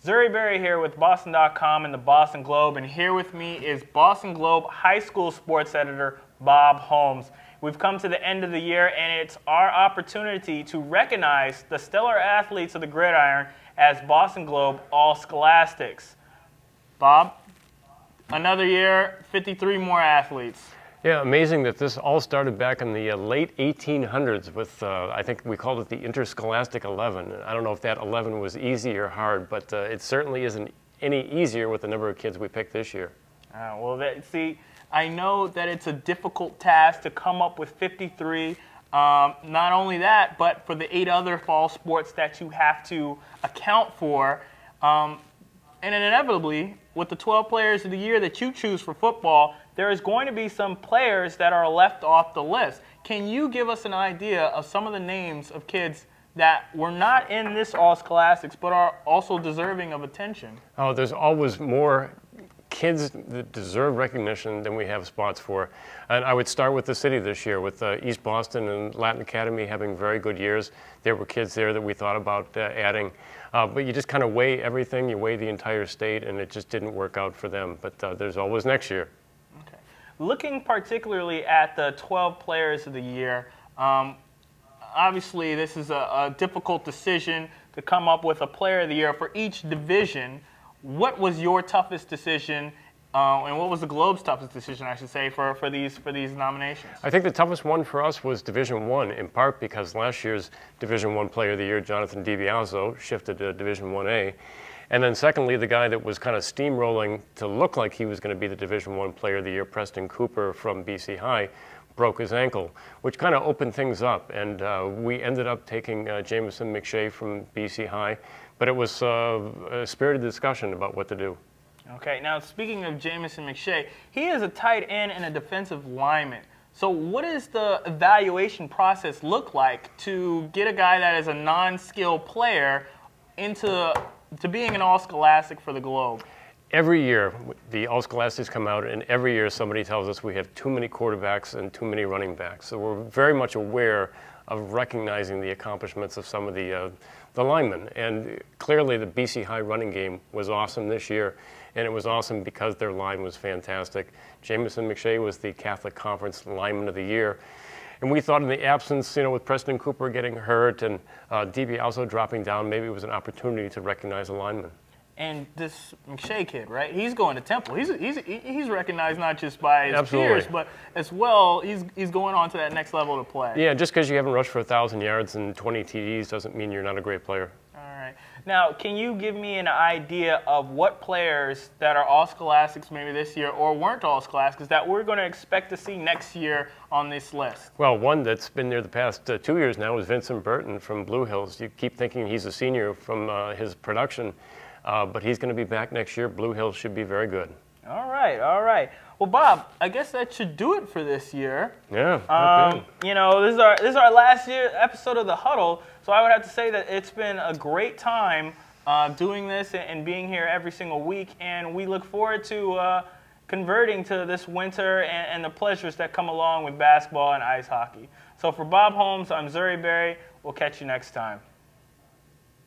Zuri here with Boston.com and the Boston Globe, and here with me is Boston Globe high school sports editor Bob Holmes. We've come to the end of the year, and it's our opportunity to recognize the stellar athletes of the gridiron as Boston Globe All-Scholastics. Bob, another year, 53 more athletes. Yeah, amazing that this all started back in the late 1800s with, I think we called it the Interscholastic 11. I don't know if that 11 was easy or hard, but it certainly isn't any easier with the number of kids we picked this year. See, I know that it's a difficult task to come up with 53. Not only that, but for the 8 other fall sports that you have to account for. And inevitably, with the 12 players of the year that you choose for football, there is going to be some players that are left off the list. Can you give us an idea of some of the names of kids that were not in this All-Scholastics but are also deserving of attention? Oh, there's always more kids that deserve recognition than we have spots for. And I would start with the city this year, with East Boston and Latin Academy having very good years. There were kids there that we thought about adding. But you just kind of weigh everything, you weigh the entire state, and it just didn't work out for them. But there's always next year. Okay. Looking particularly at the 12 players of the year, obviously this is a difficult decision to come up with a player of the year for each division. What was your toughest decision, and what was the Globe's toughest decision, I should say, for these nominations? I think the toughest one for us was Division I, in part because last year's Division I Player of the Year, Jonathan DiBiaso, shifted to Division I-A. And then secondly, the guy that was kind of steamrolling to look like he was going to be the Division I Player of the Year, Preston Cooper from BC High, broke his ankle, which kind of opened things up. And we ended up taking Jamison McShay from BC High. But it was a spirited discussion about what to do. Okay, now speaking of Jamison McShay, he is a tight end and a defensive lineman. So what does the evaluation process look like to get a guy that is a non-skilled player into being an All-Scholastic for the Globe? Every year, the All-Scholastics come out, and every year somebody tells us we have too many quarterbacks and too many running backs. So we're very much aware of recognizing the accomplishments of some of the linemen. And clearly the BC High running game was awesome this year, and it was awesome because their line was fantastic. Jamison McShay was the Catholic Conference Lineman of the Year. And we thought in the absence, with Preston Cooper getting hurt and DiBiaso dropping down, maybe it was an opportunity to recognize a lineman. And this McShay kid, right? He's going to Temple. He's recognized not just by his peers, but as well, he's going on to that next level to play. Yeah, just because you haven't rushed for 1,000 yards and 20 TDs doesn't mean you're not a great player. All right. Now, can you give me an idea of what players that are All-Scholastics maybe this year or weren't All-Scholastics that we're going to expect to see next year on this list? Well, one that's been there the past 2 years now is Vincent Burton from Blue Hills. You keep thinking he's a senior from his production. But he's going to be back next year. Blue Hills should be very good. All right, all right. Well, Bob, I guess that should do it for this year. Yeah. This is our last year episode of the Huddle, so I would have to say that it's been a great time doing this and being here every single week, and we look forward to converting to this winter and the pleasures that come along with basketball and ice hockey. So for Bob Holmes, I'm Zuri. We'll catch you next time.